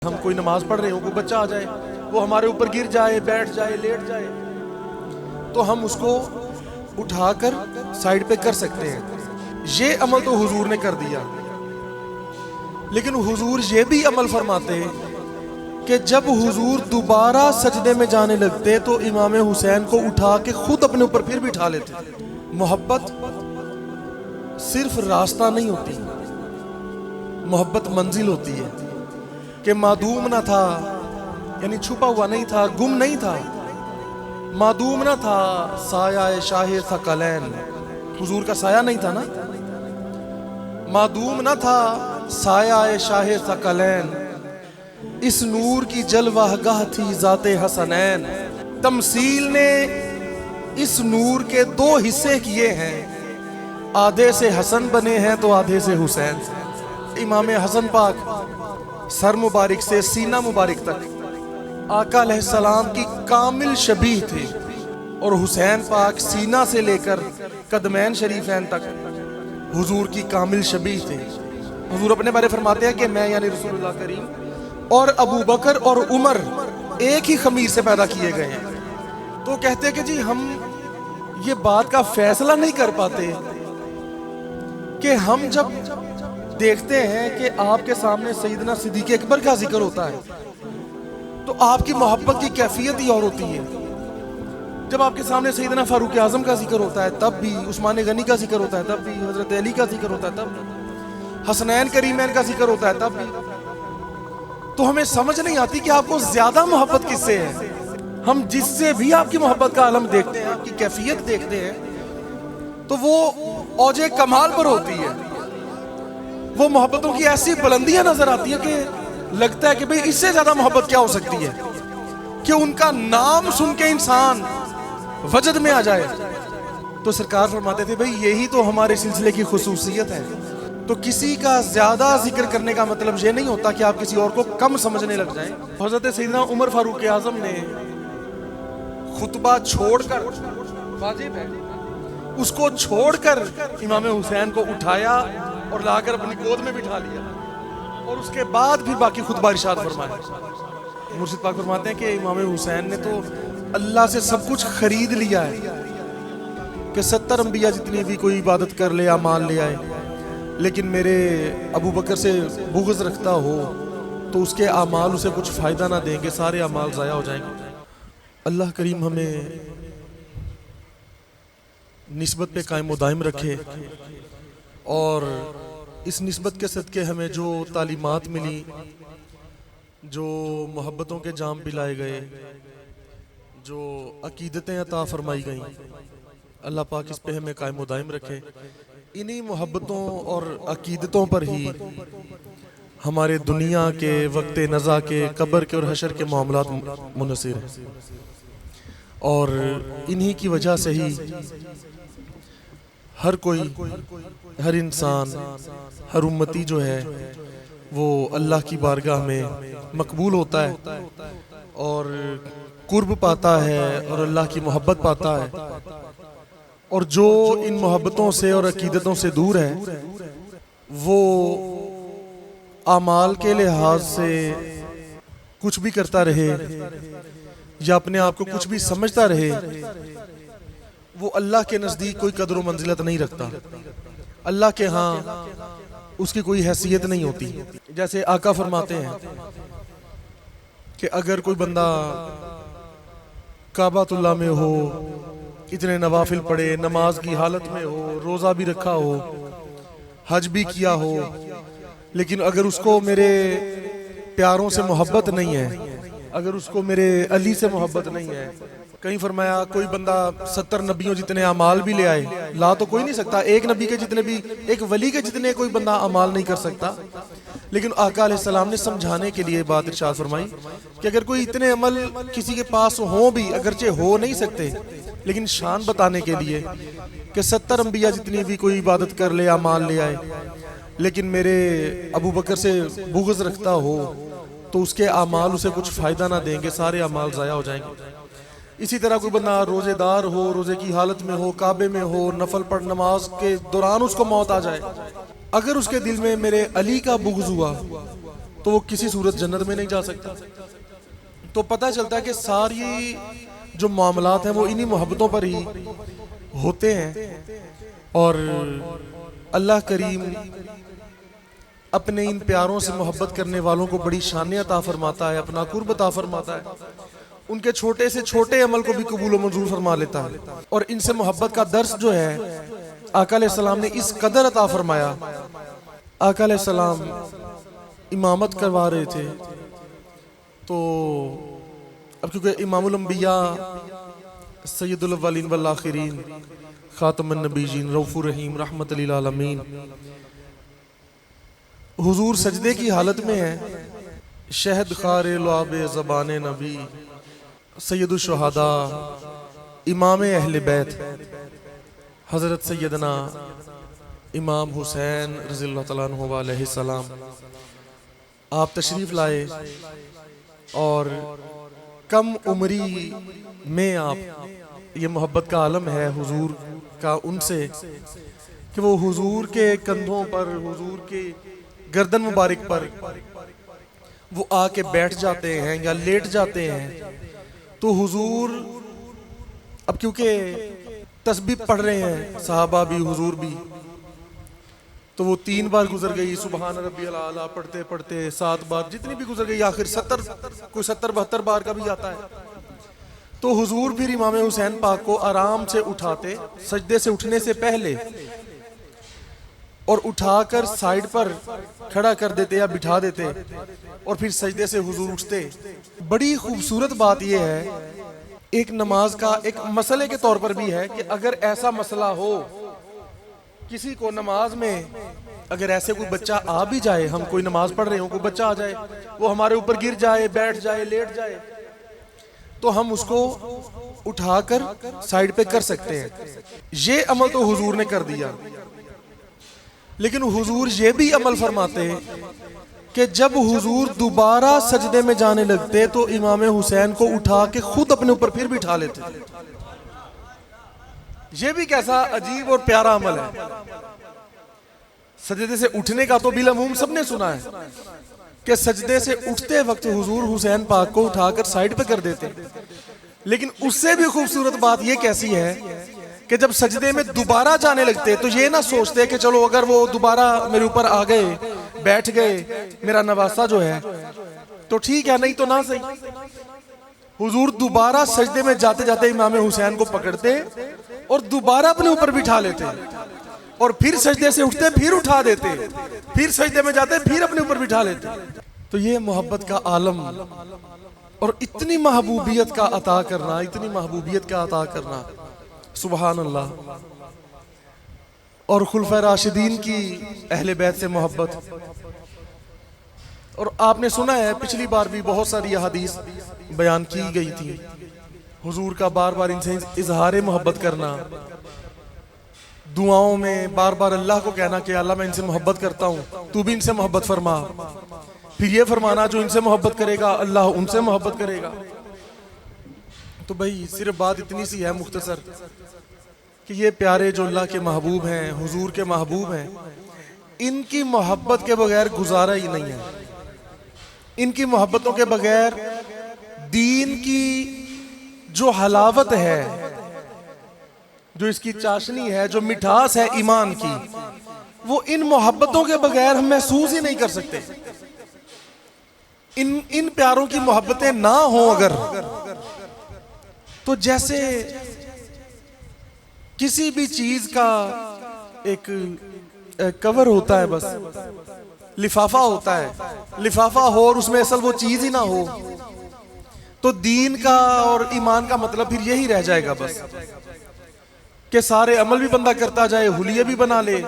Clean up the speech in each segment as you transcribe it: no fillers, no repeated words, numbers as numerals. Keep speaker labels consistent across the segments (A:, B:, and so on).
A: ہم کوئی نماز پڑھ رہے ہوں، کوئی بچہ آ جائے، وہ ہمارے اوپر گر جائے، بیٹھ جائے، لیٹ جائے، تو ہم اس کو اٹھا کر سائیڈ پہ کر سکتے ہیں۔ یہ عمل تو حضور نے کر دیا، لیکن حضور یہ بھی عمل فرماتے کہ جب حضور دوبارہ سجدے میں جانے لگتے تو امام حسین کو اٹھا کے خود اپنے اوپر پھر بٹھا لیتے۔ محبت صرف راستہ نہیں ہوتی، محبت منزل ہوتی ہے کہ معدوم نہ تھا، یعنی چھپا ہوا نہیں تھا، گم نہیں تھا، معدوم نہ تھا، سایہ شاہ ثقلین، حضور کا سایہ نہیں تھا نا، معدوم نہ تھا سایہ شاہ ثقلین، اس نور کی جلوہ گاہ تھی ذات حسنین۔ تمثیل نے اس نور کے دو حصے کیے ہیں، آدھے سے حسن بنے ہیں تو آدھے سے حسین۔ امام حسن پاک سر مبارک سے سینہ مبارک تک آقا علیہ السلام کی کامل شبیہ تھے، اور حسین پاک سینہ سے لے کر قدمین شریفین تک حضور کی کامل شبیہ تھے۔ حضور اپنے بارے فرماتے ہیں کہ میں یعنی رسول اللہ کریم اور ابو بکر اور عمر ایک ہی خمیر سے پیدا کیے گئے ہیں۔ تو کہتے ہیں کہ جی ہم یہ بات کا فیصلہ نہیں کر پاتے کہ ہم جب دیکھتے ہیں کہ آپ کے سامنے سیدنا صدیق اکبر کا ذکر ہوتا ہے تو آپ کی محبت کی کیفیت ہی اور ہوتی ہے، جب آپ کے سامنے سیدنا فاروق اعظم کا ذکر ہوتا ہے تب بھی، عثمان غنی کا ذکر ہوتا ہے تب بھی، حضرت علی کا ذکر ہوتا ہے تب بھی، حسنین کریمین کا ذکر ہوتا ہے تب بھی، تو ہمیں سمجھ نہیں آتی کہ آپ کو زیادہ محبت کس سے ہے۔ ہم جس سے بھی آپ کی محبت کا عالم دیکھتے ہیں، آپ کی کیفیت دیکھتے ہیں، تو وہ اوج کمال پر ہوتی ہے، وہ محبتوں کی ایسی بلندیاں نظر آتی ہیں کہ لگتا ہے کہ بھئی اس سے زیادہ محبت کیا ہو سکتی ہے کہ ان کا نام سن کے انسان وجد میں آ جائے۔ تو سرکار فرماتے تھے بھئی یہی تو ہمارے سلسلے کی خصوصیت ہے۔ تو کسی کا زیادہ ذکر کرنے کا مطلب یہ نہیں ہوتا کہ آپ کسی اور کو کم سمجھنے لگ جائیں۔ حضرت سیدنا عمر فاروق اعظم نے خطبہ چھوڑ کر، واجب ہے، اس کو چھوڑ کر امام حسین کو اٹھایا اور لا کر اپنی گود میں بٹھا لیا، اور اس کے بعد پھر باقی خطبہ ارشاد فرمایا۔ مرشد پاک فرماتے ہیں کہ امام حسین نے تو اللہ سے سب کچھ خرید لیا ہے کہ 70 انبیاء جتنی بھی کوئی عبادت کر لے، اعمال لے آئے، لیکن میرے ابو بکر سے بغض رکھتا ہو تو اس کے اعمال اسے کچھ فائدہ نہ دیں گے، سارے اعمال ضائع ہو جائیں گے۔ اللہ کریم ہمیں نسبت پہ قائم و دائم رکھے، اور اس نسبت کے صدقے ہمیں جو تعلیمات ملی، جو محبتوں کے جام پلائے گئے، جو عقیدتیں عطا فرمائی گئیں، اللہ پاک اس پہ ہمیں قائم و دائم رکھے۔ انہی محبتوں اور عقیدتوں پر ہی ہمارے دنیا کے، وقت نزا کے، قبر کے اور حشر کے معاملات منحصر ہیں، اور انہی کی وجہ سے ہی ہر کوئی، ہر انسان، ہر امتی جو ہے وہ اللہ کی بارگاہ میں مقبول ہوتا ہے اور قرب پاتا ہے اور اللہ کی محبت پاتا ہے، اور جو ان محبتوں سے اور عقیدتوں سے دور ہے وہ اعمال کے لحاظ سے کچھ بھی کرتا رہے یا اپنے آپ کو کچھ بھی سمجھتا رہے، وہ اللہ کے نزدیک کوئی قدر و منزلت نہیں رکھتا، اللہ کے ہاں اس کی کوئی حیثیت نہیں ہوتی۔ جیسے آقا فرماتے ہیں کہ اگر کوئی بندہ کعبۃ اللہ میں ہو، اتنے نوافل پڑھے، نماز کی حالت میں ہو، روزہ بھی رکھا ہو، حج بھی کیا ہو، لیکن اگر اس کو میرے پیاروں سے محبت نہیں ہے، اگر اس کو میرے علی سے محبت نہیں ہے، کہیں فرمایا کوئی بندہ 70 نبیوں جتنے اعمال بھی لے آئے، لا تو کوئی نہیں سکتا، ایک نبی کے جتنے بھی، ایک ولی کے جتنے کوئی بندہ اعمال نہیں کر سکتا، لیکن آقا علیہ السلام نے سمجھانے کے لیے بات ارشاد فرمائی کہ اگر کوئی اتنے عمل کسی کے پاس ہوں بھی، اگرچہ ہو نہیں سکتے، لیکن شان بتانے کے لیے کہ 70 انبیاء جتنی بھی کوئی عبادت کر لے، اعمال لے آئے، لیکن میرے ابو بکر سے بغض رکھتا ہو تو اس کے اعمال اسے کچھ فائدہ نہ دیں گے، سارے اعمال ضائع ہو جائیں گے۔ اسی طرح کوئی بندہ روزے دار ہو، روزے کی حالت میں ہو، کعبے میں ہو، نفل پڑھ نماز کے دوران اس کو موت آ جائے، اگر اس کے دل میں میرے علی کا بغض ہوا تو وہ کسی صورت جنت میں نہیں جا سکتا. تو پتہ چلتا ہے کہ ساری جو معاملات ہیں وہ انہی محبتوں پر ہی ہوتے ہیں. اور اللہ کریم اپنے ان پیاروں سے محبت کرنے والوں کو بڑی شان عطا فرماتا ہے، اپنا قرب عطا فرماتا ہے، ان کے چھوٹے سے چھوٹے عمل کو بھی قبول و منظور فرما لیتا ہے. اور ان سے محبت کا درس جو ہے آقا علیہ السلام نے اس قدر عطا فرمایا. آقا علیہ السلام امامت کروا رہے تھے، تو اب کیونکہ امام الانبیاء سید الاولین والآخرین خاتم النبیین رؤوف الرحیم رحمت للعالمین حضور سجدے کی حالت میں ہے. شہد خار لعاب زبان نبی سید الشہداء امام اہل بیت حضرت سیدنا امام حسین رضی اللہ تعالیٰ عنہ علیہ السلام آپ تشریف لائے، اور کم عمری میں آپ، یہ محبت کا عالم ہے حضور کا ان سے کہ وہ حضور کے کندھوں پر، حضور کے گردن مبارک پر وہ آ کے بیٹھ جاتے ہیں یا لیٹ جاتے ہیں. تو حضور اب کیونکہ تسبیح پڑھ رہے ہیں صحابہ بھی حضور بھی، تو وہ 3 بار گزر گئی سبحان ربی الاعلیٰ پڑھتے پڑھتے، 7 بار جتنی بھی گزر گئی، آخر 70 کوئی 70-72 بار کا بھی آتا ہے. تو حضور پھر امام حسین پاک کو آرام سے اٹھاتے سجدے سے اٹھنے سے پہلے، اور اٹھا کر سائیڈ پر کھڑا کر دیتے یا بٹھا دیتے، اور پھر سجدے سے حضور اٹھتے. بڑی خوبصورت بات یہ ہے، ایک نماز کا ایک مسئلے کے طور پر بھی ہے کہ اگر ایسا مسئلہ ہو کسی کو نماز میں، اگر ایسے کوئی بچہ آ بھی جائے، ہم کوئی نماز پڑھ رہے ہوں کوئی بچہ آ جائے، وہ ہمارے اوپر گر جائے، بیٹھ جائے، لیٹ جائے، تو ہم اس کو اٹھا کر سائیڈ پہ کر سکتے ہیں. یہ عمل تو حضور نے کر دیا. لیکن حضور یہ بھی عمل فرماتے کہ جب حضور دوبارہ سجدے میں جانے لگتے تو امام حسین کو اٹھا کے خود اپنے اوپر پھر بٹھا لیتے. یہ بھی کیسا عجیب اور پیارا عمل ہے. سجدے سے اٹھنے کا تو بالعموم سب نے سنا ہے کہ سجدے سے اٹھتے وقت حضور حسین پاک کو اٹھا کر سائیڈ پہ کر دیتے، لیکن اس سے بھی خوبصورت بات یہ کیسی ہے کہ جب سجدے میں دوبارہ جانے لگتے تو یہ نہ سوچتے کہ چلو اگر وہ دوبارہ میرے اوپر آ گئے، بیٹھ گئے، میرا نواسہ جو ہے تو ٹھیک ہے، نہیں تو نہ صحیح. حضور دوبارہ سجدے میں جاتے جاتے امام حسین کو پکڑتے اور دوبارہ اپنے اوپر بٹھا لیتے، اور پھر سجدے سے اٹھتے پھر اٹھا دیتے، پھر سجدے میں جاتے پھر اپنے اوپر بٹھا لیتے. تو یہ محبت کا عالم اور اتنی محبوبیت کا عطا کرنا، اتنی محبوبیت کا عطا کرنا، سبحان اللہ. اور خلفائے راشدین کی اہل بیت سے محبت. اور آپ نے سنا ہے پچھلی بار بھی بہت ساری احادیث بیان کی گئی تھی، حضور کا بار بار ان سے اظہار محبت کرنا، دعاؤں میں بار بار اللہ کو کہنا کہ اللہ میں ان سے محبت کرتا ہوں، تو بھی ان سے محبت فرما. پھر یہ فرمانا جو ان سے محبت کرے گا اللہ ان سے محبت کرے گا. تو بھائی صرف بات اتنی سی ہے مختصر کہ یہ پیارے جو اللہ کے محبوب ہیں، حضور کے محبوب ہیں، ان کی محبت کے بغیر گزارا ہی نہیں ہے. ان کی محبتوں کے بغیر دین کی جو حلاوت ہے، جو اس کی چاشنی ہے، جو مٹھاس ہے ایمان کی، وہ ان محبتوں کے بغیر ہم محسوس ہی نہیں کر سکتے. ان پیاروں کی محبتیں نہ ہوں اگر، تو جیسے کسی بھی چیز کا ایک کور ہوتا ہے، بس لفافہ ہوتا ہے، لفافہ ہو اور اس میں اصل وہ چیز ہی نہ ہو، تو دین کا اور ایمان کا مطلب پھر یہی رہ جائے گا بس کہ سارے عمل بھی بندہ کرتا جائے، حلیے بھی بنا لے،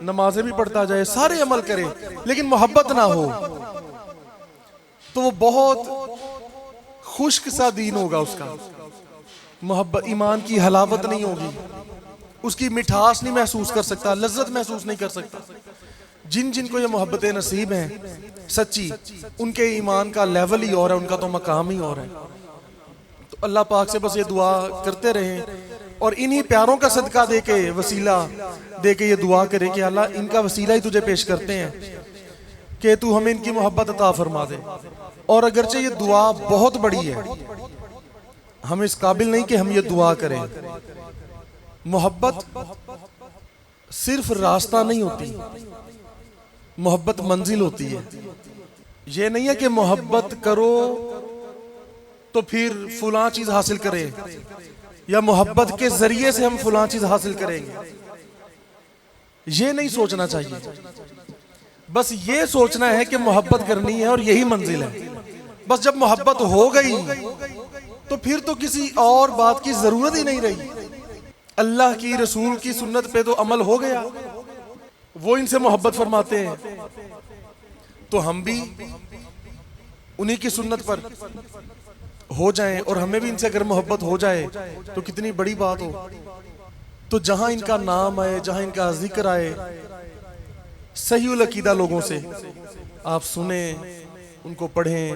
A: نمازیں بھی پڑھتا جائے، سارے عمل کرے، لیکن محبت نہ ہو تو وہ بہت خشک سا دین ہوگا. اس کا محبت ایمان کی حلاوت نہیں ہوگی، اس کی مٹھاس نہیں محسوس کر سکتا، لذت محسوس نہیں کر سکتا. جن جن کو یہ محبتیں نصیب ہیں سچی، ان کے ایمان کا لیول ہی اور ہے، ان کا تو مقام ہی اور ہے. تو اللہ پاک سے بس یہ دعا کرتے رہیں اور انہی پیاروں کا صدقہ دے کے، وسیلہ دے کے یہ دعا کریں کہ اللہ ان کا وسیلہ ہی تجھے پیش کرتے ہیں کہ تو ہمیں ان کی محبت عطا فرما دے. اور اگرچہ یہ دعا بہت بڑی ہے، ہم اس قابل نہیں کہ ہم یہ دعا کریں. محبت صرف راستہ نہیں ہوتی، محبت منزل ہوتی ہے. یہ نہیں ہے کہ محبت کرو تو پھر فلاں چیز حاصل کرے، یا محبت کے ذریعے سے ہم فلاں چیز حاصل کریں گے. یہ نہیں سوچنا چاہیے. بس یہ سوچنا ہے کہ محبت کرنی ہے اور یہی منزل ہے. بس جب محبت ہو گئی تو پھر تو کسی اور بات کی ضرورت ہی نہیں رہی. اللہ کی رسول کی سنت پہ تو عمل ہو گیا، وہ ان سے محبت فرماتے ہیں تو ہم بھی انہی کی سنت پر ہو جائیں، اور ہمیں بھی ان سے اگر محبت ہو جائے تو کتنی بڑی بات ہو. تو جہاں ان کا نام آئے، جہاں ان کا ذکر آئے، صحیح العقیدہ لوگوں سے آپ سنیں، ان کو پڑھیں،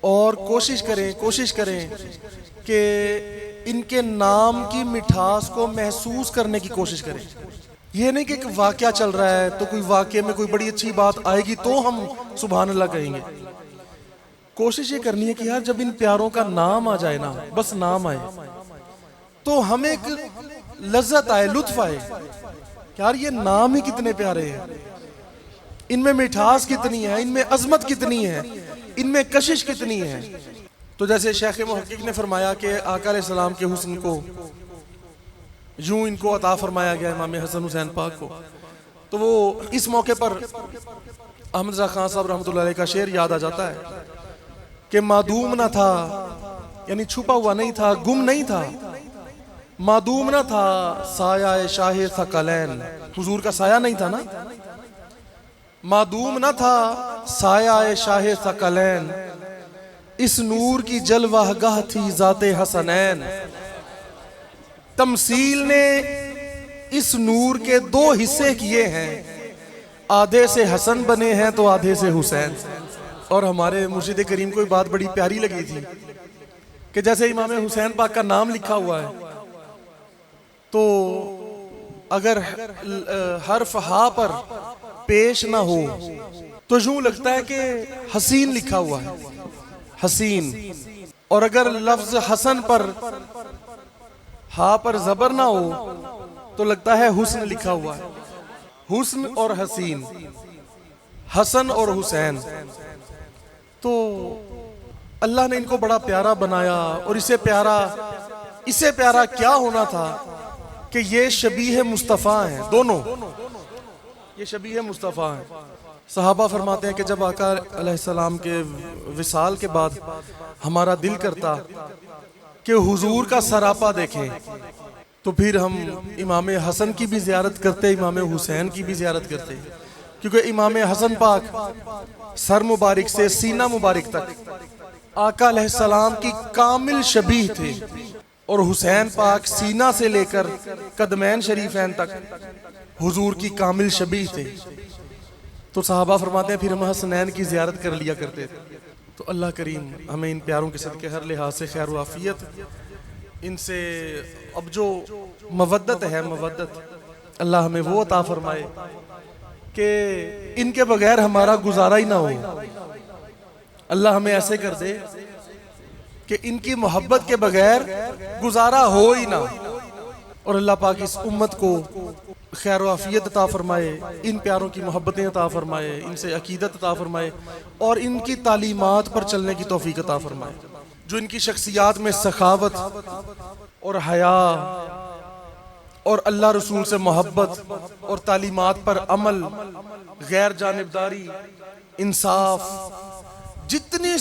A: اور کوشش کریں کہ ان کے نام کی مٹھاس کو محسوس کرنے کی کوشش کریں. یہ نہیں کہ ایک واقعہ چل رہا ہے تو کوئی واقعے میں کوئی بڑی اچھی بات آئے گی تو ہم سبحان اللہ کہیں گے. کوشش یہ کرنی ہے کہ یار جب ان پیاروں کا نام آ جائے نا، بس نام آئے تو ہمیں ایک لذت آئے، لطف آئے کہ یار یہ نام ہی کتنے پیارے ہیں، ان میں مٹھاس کتنی ہے، ان میں عظمت کتنی ہے، ان میں کشش کتنی ہے. تو جیسے شیخ محقق نے فرمایا کہ آقا علیہ السلام کے حسن کو یوں ان کو عطا فرمایا گیا امام حسن حسین پاک کو. تو وہ اس موقع پر احمد رضا خان صاحب رحمۃ اللہ علیہ کا شعر یاد آ جاتا ہے کہ معدوم نہ تھا، یعنی چھپا ہوا نہیں تھا، گم نہیں تھا. معدوم نہ تھا سایہ شاہ ثقلین، حضور کا سایہ نہیں تھا نا. معدوم نہ تھا سایہ شاہ ثقلین، اس نور کی جلوہ گاہ تھی ذات حسنین. تمثیل نے اس نور کے دو حصے کیے ہیں، آدھے سے حسن بنے ہیں تو آدھے سے حسین. اور ہمارے مرشد کریم کو یہ بات بڑی پیاری لگی تھی کہ جیسے امام حسین پاک کا نام لکھا ہوا ہے تو اگر حرف ہا پر پیش نہ ہو تو یوں لگتا ہے کہ حسین لکھا ہوا ہے، حسین. اور اگر لفظ حسن پر ہا پر زبر نہ ہو تو لگتا ہے حسن لکھا ہوا ہے. حسن اور حسین، حسن اور حسین. تو اللہ نے ان کو بڑا پیارا بنایا، اور اسے پیارا کیا ہونا تھا کہ یہ شبیہ مصطفیٰ ہیں. دونوں یہ شبیہ مصطفیٰ ہیں. صحابہ فرماتے ہیں کہ جب آقا علیہ السلام کے وصال کے بعد ہمارا دل کرتا کہ حضور کا سراپا دیکھیں تو پھر ہم امام حسن کی بھی زیارت کرتے، امام حسین کی بھی زیارت کرتے، کیونکہ امام حسن پاک سر مبارک سے سینہ مبارک تک آقا علیہ السلام کی کامل شبیہ تھے، اور حسین پاک سینہ سے لے کر قدمین شریفین تک حضور کی کامل شبیہ تھے. تو صحابہ فرماتے ہیں پھر ہم حسنین کی زیارت کر لیا کرتے تھے. تو اللہ کریم ہمیں ان پیاروں کے صدقے ہر لحاظ سے خیر و عافیت، ان سے اب جو مودت ہے، مودت اللہ ہمیں وہ عطا فرمائے کہ ان کے بغیر ہمارا گزارا ہی نہ ہو. اللہ ہمیں ایسے کر دے کہ ان کی محبت کے بغیر گزارا ہو ہی نہ. اور اللہ پاک اس امت کو خیر و عافیت عطا فرمائے، ان پیاروں کی محبتیں عطا فرمائے، ان سے عقیدت عطا فرمائے، اور ان کی تعلیمات پر چلنے کی توفیق عطا فرمائے. جو ان کی شخصیات میں سخاوت اور حیا اور اللہ رسول سے محبت اور تعلیمات پر عمل، غیر جانبداری، انصاف، جتنی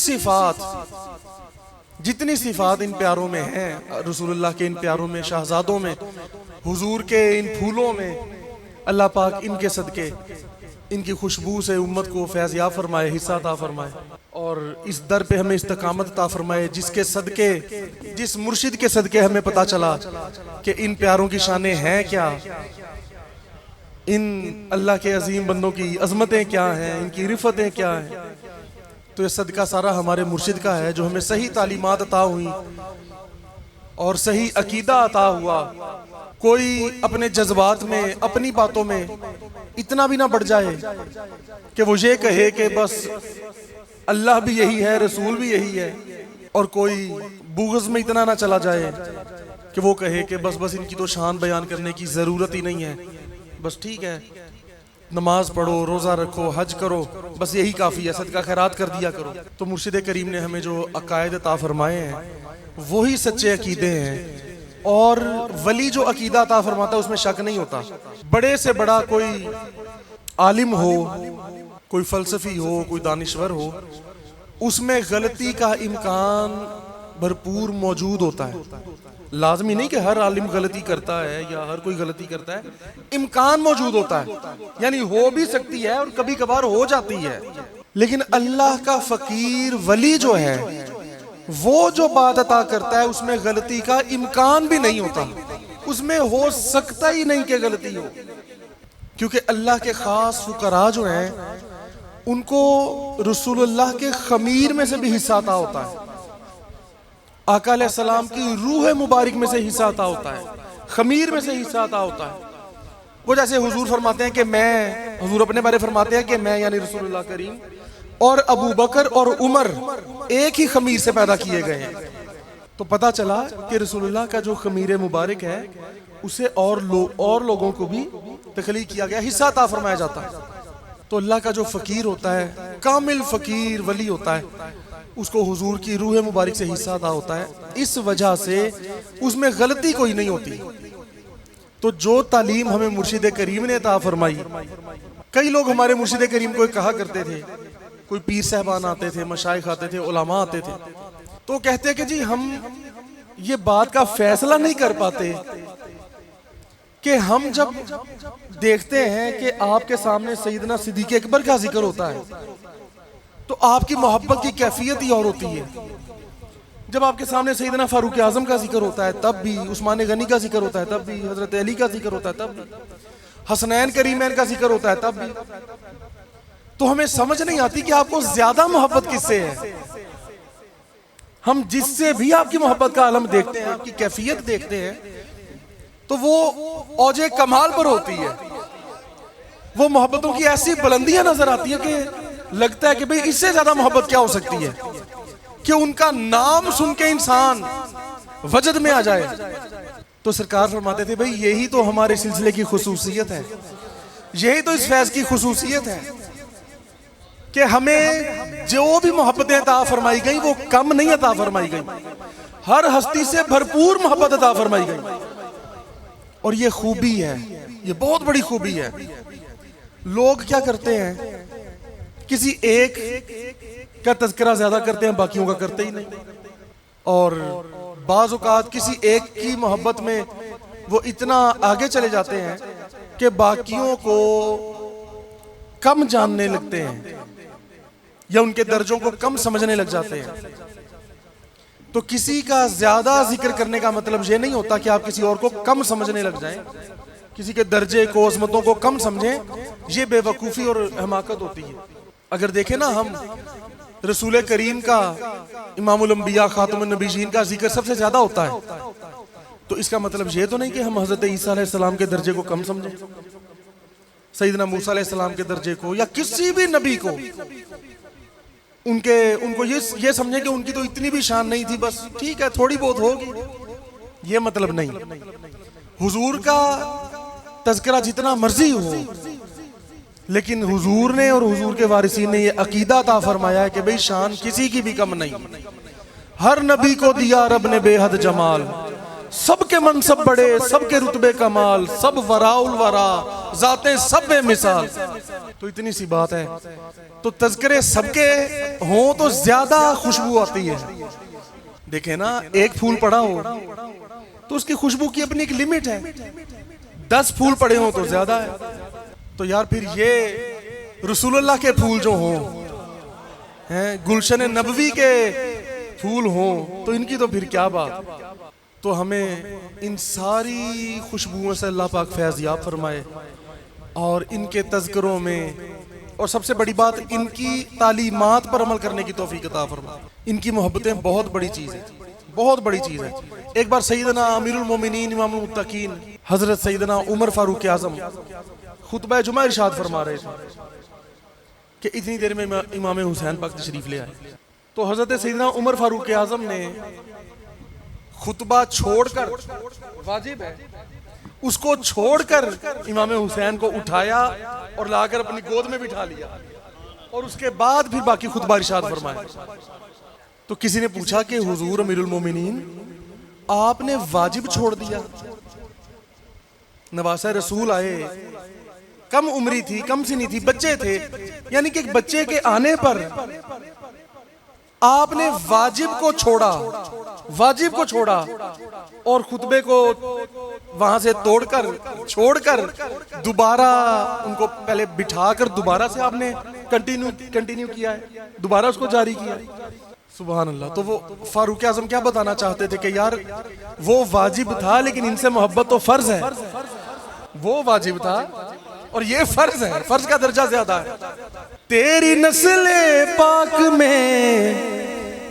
A: صفات ان پیاروں میں ہیں، رسول اللہ کے ان پیاروں میں، شہزادوں میں، حضور کے ان پھولوں میں، اللہ پاک ان کے صدقے، ان کی خوشبو سے امت کو فیضیاب فرمائے، حصہ عطا فرمائے، اور اس در پہ ہمیں استقامت عطا فرمائے جس کے صدقے، جس مرشد کے صدقے ہمیں پتا چلا کہ ان پیاروں کی شانیں ہیں کیا، ان اللہ کے عظیم بندوں کی عظمتیں کیا ہیں، ان کی رفتیں کیا ہیں. تو یہ صدقہ سارا ہمارے مرشد کا ہے جو ہمیں صحیح تعلیمات عطا ہوئی اور صحیح عقیدہ عطا ہوا. کوئی اپنے جذبات میں، اپنی باتوں میں اتنا بھی نہ بڑھ جائے کہ وہ یہ کہے کہ بس اللہ بھی یہی ہے، رسول بھی یہی ہے، اور کوئی بغض میں اتنا نہ چلا جائے کہ وہ کہے کہ بس ان کی تو شان بیان کرنے کی ضرورت ہی نہیں ہے، بس ٹھیک ہے نماز پڑھو، روزہ رکھو، حج کرو، بس یہی کافی ہے، صدقہ خیرات کر دیا کرو۔ تو مرشد کریم نے ہمیں جو عقائد عطا فرمائے ہیں وہی سچے عقیدے ہیں، اور ولی جو عقیدہ عطا فرماتا ہے اس میں شک نہیں ہوتا۔ بڑے سے بڑا کوئی عالم ہو، کوئی فلسفی ہو، کوئی دانشور ہو، اس میں غلطی کا امکان بھرپور موجود ہوتا ہے۔ لازمی نہیں کہ ہر عالم غلطی کرتا ہے یا ہر کوئی غلطی کرتا ہے، امکان موجود ہوتا ہے، یعنی ہو بھی سکتی ہے اور کبھی کبھار ہو جاتی ہے۔ لیکن اللہ کا فقیر ولی جو ہے وہ جو بات عطا کرتا ہے اس میں غلطی کا امکان بھی نہیں ہوتا، اس میں ہو سکتا ہی نہیں کہ غلطی ہو، کیونکہ اللہ کے خاص فقراء جو ہیں ان کو رسول اللہ کے خمیر میں سے بھی حصہ عطا ہوتا ہے، آقا علیہ السلام کی روح مبارک میں سے حصہ عطا ہوتا ہے، خمیر میں سے حصہ عطا ہوتا ہے۔ وہ جیسے حضور فرماتے ہیں کہ حضور اپنے بارے فرماتے ہیں کہ میں یعنی رسول اللہ کریم اور ابو بکر اور عمر ایک ہی خمیر سے پیدا کیے گئے ہیں، تو پتا چلا کہ رسول اللہ کا جو خمیر مبارک ہے اسے اور لوگوں کو بھی تخلیق کیا گیا، حصہ عطا فرمایا جاتا ہے۔ تو اللہ کا جو فقیر ہوتا ہے، کامل فقیر ولی ہوتا ہے، اس کو حضور کی روح مبارک سے حصہ عطا ہوتا ہے، اس وجہ سے اس میں غلطی کوئی نہیں ہوتی۔ تو جو تعلیم ہمیں مرشد کریم نے عطا فرمائی، کئی لوگ ہمارے مرشد کریم کو کہا کرتے تھے، کوئی پیر صاحبان آتے تھے، مشائخ آتے تھے، علماء آتے تھے، تو کہتے کہ جی ہم یہ بات کا فیصلہ نہیں کر پاتے کہ ہم جب دیکھتے ہیں کہ آپ کے سامنے سیدنا صدیق اکبر کا ذکر ہوتا ہے تو آپ کی محبت کی کیفیت ہی اور ہوتی ہے، جب آپ کے سامنے سیدنا فاروق اعظم کا ذکر ہوتا ہے تب بھی، عثمان غنی کا ذکر ہوتا ہے تب بھی، حضرت علی کا ذکر ہوتا ہے تب بھی، حسنین کریمین کا ذکر ہوتا ہے تب بھی، تو ہمیں سمجھ نہیں آتی کہ آپ کو زیادہ محبت کس سے ہے۔ ہم جس سے بھی آپ کی محبت کا عالم دیکھتے ہیں، آپ کی کیفیت دیکھتے ہیں، تو وہ اوج کمال پر ہوتی ہے، وہ محبتوں کی ایسی بلندیاں نظر آتی ہیں کہ لگتا ہے کہ بھئی اس سے زیادہ محبت کیا ہو سکتی ہے کہ ان کا نام سن کے انسان وجد میں آ جائے۔ تو سرکار فرماتے تھے بھئی یہی تو ہمارے سلسلے کی خصوصیت ہے، یہی تو اس فیض کی خصوصیت ہے کہ ہمیں جو بھی محبتیں عطا فرمائی گئیں وہ کم نہیں عطا فرمائی گئیں، ہر ہستی سے بھرپور محبت عطا فرمائی گئی، اور یہ خوبی ہے، یہ بہت بڑی خوبی ہے۔ لوگ کیا کرتے ہیں، کسی ایک کا تذکرہ زیادہ کرتے ہیں، باقیوں کا کرتے ہی نہیں، اور بعض اوقات کسی ایک کی محبت میں وہ اتنا آگے چلے جاتے ہیں کہ باقیوں کو کم جاننے لگتے ہیں یا ان کے درجوں کو کم سمجھنے لگ جاتے ہیں۔ تو کسی کا زیادہ ذکر کرنے کا مطلب یہ نہیں ہوتا کہ آپ کسی اور کو کم سمجھنے لگ جائیں، کسی کے درجے کو، عظمتوں کو کم سمجھیں، یہ بے وقوفی اور حماقت ہوتی ہے۔ اگر دیکھیں نا، ہم رسول کریم کا، امام الانبیاء خاتم النبیین کا ذکر سب سے زیادہ ہوتا ہے، تو اس کا مطلب یہ تو نہیں کہ ہم حضرت عیسیٰ علیہ السلام کے درجے کو کم سمجھیں، سیدنا موسیٰ علیہ السلام کے درجے کو، یا کسی بھی نبی کو ان کو یہ سمجھیں کہ ان کی تو اتنی بھی شان نہیں تھی، بس ٹھیک ہے تھوڑی بہت ہوگی، یہ مطلب نہیں۔ حضور کا تذکرہ جتنا مرضی ہو، لیکن حضور نے اور حضور کے وارثین نے یہ عقیدہ عطا فرمایا ہے کہ بھئی شان کسی کی بھی کم نہیں، ہر نبی کو دیا رب نے بے حد جمال، سب کے منصب بڑے، سب کے رتبے کمال، سب وراء الورا، ذاتیں سب بے مثال۔ تو اتنی سی بات ہے، تو تذکرے سب کے ہوں تو زیادہ خوشبو آتی ہے۔ دیکھیں نا، ایک پھول پڑا ہو تو اس کی خوشبو کی اپنی ایک لیمٹ ہے، 10 پھول پڑے ہوں تو زیادہ ہے۔ تو یار پھر یہ رسول اللہ کے پھول جو ہوں، گلشن نبوی کے پھول ہوں، تو ان کی تو پھر کیا بات۔ تو ہمیں ان ساری خوشبوؤں سے اللہ پاک فیض یاب فرمائے، اور ان کے تذکروں میں، اور سب سے بڑی بات ان کی تعلیمات پر عمل کرنے کی توفیق عطا فرمائے۔ ان کی محبتیں بہت بڑی چیز ہے، بہت بڑی چیز ہے۔ ایک بار سیدنا امیر المومنین امام المتقین حضرت سیدنا عمر فاروق اعظم خطبہ جمعہ ارشاد فرما رہے تھے کہ اتنی دیر میں امام حسین پاک تشریف لے آئے. تو حضرت سیدنا عمر فاروق اعظم نے خطبہ چھوڑ کر، واجب ہے، اس کو چھوڑ کر امام حسین کو اٹھایا اور لا کر اپنی گود میں بٹھا لیا، اور اس کے بعد پھر باقی خطبہ ارشاد فرمایا. تو کسی نے پوچھا کہ حضور امیر المومنین آپ نے واجب چھوڑ دیا؟ نواسہ رسول آئے، کم عمری تھی، کم سنی تھی، بچے تھے، یعنی کہ ایک بچے کے آنے پر آپ نے واجب کو چھوڑا اور خطبے کو وہاں سے چھوڑ کر دوبارہ ان کو پہلے بٹھا کر دوبارہ سے آپ نے کنٹینیو کیا ہے، دوبارہ اس کو جاری کیا ہے. سبحان اللہ. تو وہ فاروق اعظم کیا بتانا چاہتے تھے کہ یار وہ واجب تھا لیکن ان سے محبت تو فرض ہے. وہ واجب تھا اور یہ فرض ہے، فرض کا درجہ زیادہ ہے. تیری نسل پاک میں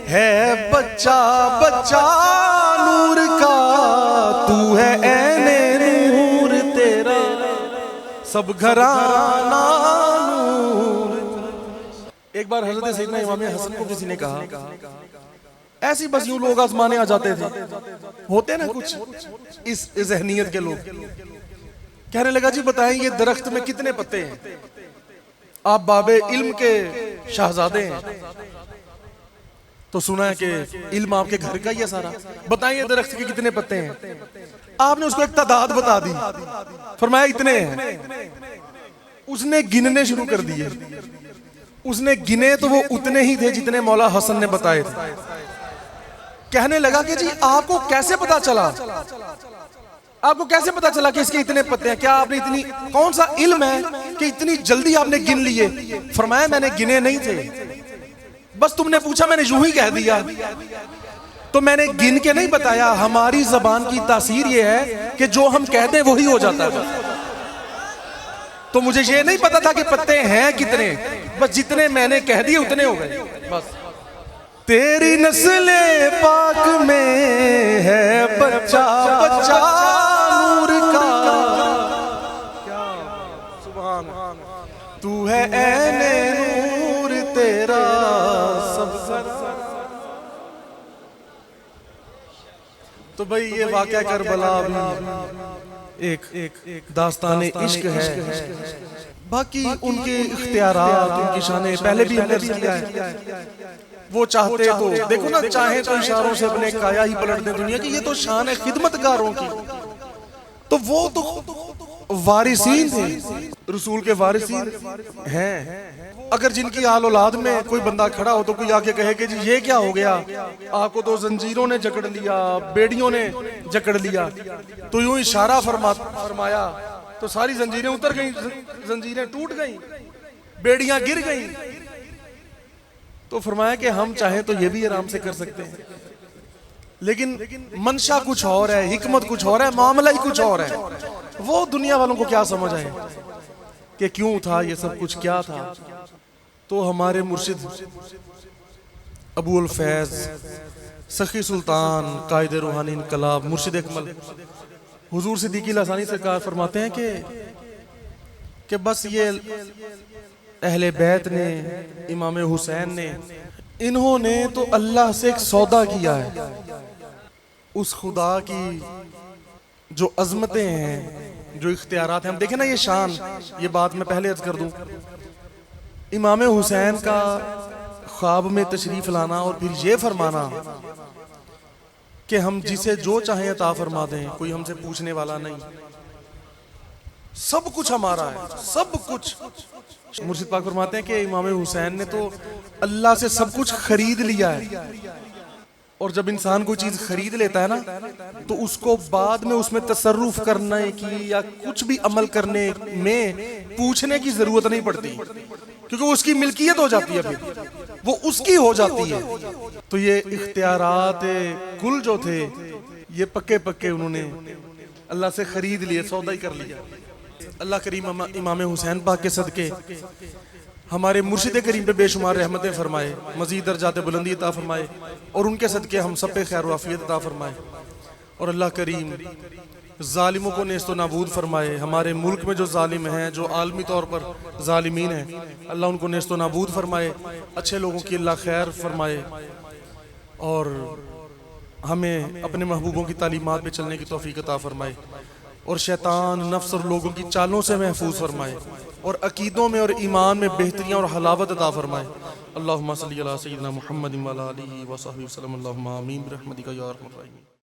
A: ہے بچہ بچہ نور کا، تو ہے عین نور تیرا سب گھرانہ نور. ایک بار حضرت سیدنا امام حسن کو کسی نے کہا، ایسی بس یوں لوگ آزمانے آ جاتے تھے، ہوتے نا کچھ اس ذہنیت کے لوگ. کہنے لگا جی بتائیں یہ درخت میں کتنے پتے ہیں؟ آپ باب علم کے شہزادے ہیں تو سنا ہے کہ علم آپ کے گھر کا ہی ہے سارا، بتائیں یہ درخت کے کتنے پتے ہیں؟ آپ نے اس کو ایک تعداد بتا دی، فرمایا اتنے ہیں. اس نے گننے شروع کر دیے. اس نے گنے تو وہ اتنے ہی تھے جتنے مولا حسن نے بتائے تھے. کہنے لگا کہ جی آپ کو کیسے پتا چلا؟ آپ کو کیسے پتا چلا کہ اس کے اتنے پتے ہیں؟ کیا آپ نے کون سا علم ہے کہ اتنی جلدی آپ نے گن لیے؟ فرمایا میں نے گنے نہیں تھے، بس تم نے پوچھا میں نے یوں ہی کہہ دیا، تو میں نے گن کے نہیں بتایا. ہماری زبان کی تاثیر یہ ہے کہ جو ہم کہتے ہیں وہی ہو جاتا ہے. تو مجھے یہ نہیں پتا تھا کہ پتے ہیں کتنے، بس جتنے میں نے کہہ دیے اتنے ہو گئے بس. تیری نسل پاک میں ہے بچہ بچہ نور کا، سبحان تو ہے عین نور تیرا سب گھرانہ. تو بھئی یہ واقعہ کربلا بھی ایک داستان عشق ہے. باقی ان کے اختیارات، ان کی شانیں پہلے بھی ہم نے کیا ہے. وہ چاہتے تو دیکھو نا، چاہیں تو اشاروں سے اپنے کایا ہی پلٹ دیں دنیا کی. یہ تو شان ہے خدمتگاروں کی. تو وہ تو وارثین تھے، رسول کے وارثین ہیں. اگر جن کی آل اولاد میں کوئی بندہ کھڑا ہو تو کوئی آ کے کہے کہ جی یہ کیا ہو گیا، آپ کو تو زنجیروں نے جکڑ لیا، بیڑیوں نے جکڑ لیا، تو یوں اشارہ فرمایا تو ساری زنجیریں اتر گئیں، زنجیریں ٹوٹ گئیں، بیڑیاں گر گئیں. تو فرمایا کہ ہم چاہیں تو یہ بھی آرام سے کر سکتے ہیں، لیکن منشا کچھ اور ہے، حکمت کچھ اور ہے، معاملہ ہی کچھ اور ہے. وہ دنیا والوں کو کیا سمجھ آئے کہ کیوں تھا یہ سب کچھ، کیا تھا. تو ہمارے مرشد ابو الفیض سخی سلطان قائد روحانی انقلاب مرشد اکمل حضور صدیقی لسانی سرکار فرماتے ہیں کہ بس یہ اہل بیت نے، امام حسین نے، انہوں نے تو اللہ سے ایک سودا کیا ہے. اس خدا کی جو عظمتیں ہیں، جو اختیارات ہیں، ہم دیکھیں نا یہ شان. یہ بات میں پہلے عرض کر دوں، امام حسین کا خواب میں تشریف لانا اور پھر یہ فرمانا کہ ہم جسے جو چاہیں عطا فرما دیں، کوئی ہم سے پوچھنے والا نہیں، سب کچھ ہمارا ہے، سب کچھ. مرشد پاک فرماتے ہیں کہ امام حسین نے تو اللہ سے سب کچھ خرید لیا ہے. اور جب انسان کوئی چیز خرید لیتا ہے نا تو اس کو بعد میں اس میں تصرف کرنے کی یا کچھ بھی عمل کرنے میں پوچھنے کی ضرورت نہیں پڑتی، کیونکہ وہ اس کی ملکیت ہو جاتی ہے، پھر وہ اس کی ہو جاتی ہے. تو یہ اختیارات کل جو تھے یہ پکے پکے انہوں نے اللہ سے خرید لیے، سودا ہی کر لیا. اللہ کریم امام حسین پاک کے صدقے ہمارے مرشد کریم پہ بے شمار رحمتیں فرمائے، مزید درجات بلندی عطا فرمائے، اور ان کے صدقے ہم سب پہ خیر و عافیت عطا فرمائے. اور اللہ کریم ظالموں کو نیست و نابود فرمائے. ہمارے ملک میں جو ظالم ہیں، جو عالمی طور پر ظالمین ہیں، اللہ ان کو نیست و نابود فرمائے. اچھے لوگوں کی اللہ خیر فرمائے اور ہمیں اپنے محبوبوں کی تعلیمات پہ چلنے کی توفیق عطا فرمائے اور شیطان، نفس اور لوگوں کی چالوں سے محفوظ فرمائے اور عقیدوں میں اور ایمان میں بہتریاں اور حلاوت عطا فرمائے. اللہم صلی علی سیدنا محمد وعلی آلہ وصحبہ وسلم. اللہم آمین برحمتک یا ارحم الراحمین.